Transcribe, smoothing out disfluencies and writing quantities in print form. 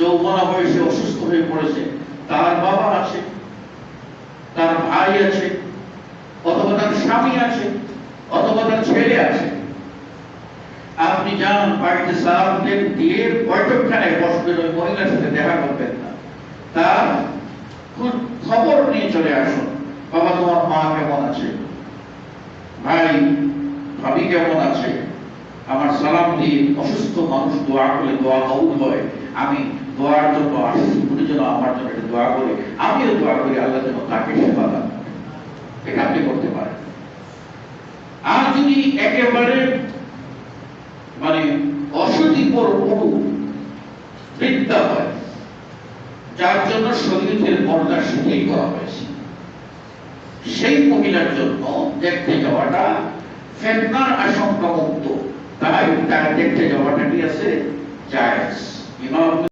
যৌবনা বয়সে অসুস্থ হয়ে পড়েছে, তার বাবা আছে, তার ভাই আছে, অথবা তার স্বামী আছে, অথবা তার ছেলে আছে, আপনি যান বাড়িতে সালামদের দিয়ে বৈঠকখানায় বসবেন, ওই মহিলার সাথে দেখা করবেন না, তার খবর নিয়ে চলে আসুন। বাবা, তোমার মা কেমন আছে, ভাই ভাবি কেমন আছে, আমার সালাম দিয়ে। অসুস্থ মানুষ দোয়া করলে দোয়া কবুল হয়। আমি দোয়ার জন্য আসছি, উনি যেন আমার জন্য একটা দোয়া করে, আমিও দোয়া করি আল্লাহ যেন তাকে সেবা দান। এটা আপনি করতে পারেন। আর যদি একেবারে মানে অসুখীপর কোনো বৃদ্ধা হয়, যার জন্য শরীরের পর্দা শিথিল করা হয়েছে, সেই মহিলার জন্য দেখতে যাওয়াটা ফিতনার আশঙ্কা মুক্ত, তাই তার দেখতে যাওয়াটা কি আছে, জায়েজ। ইমাম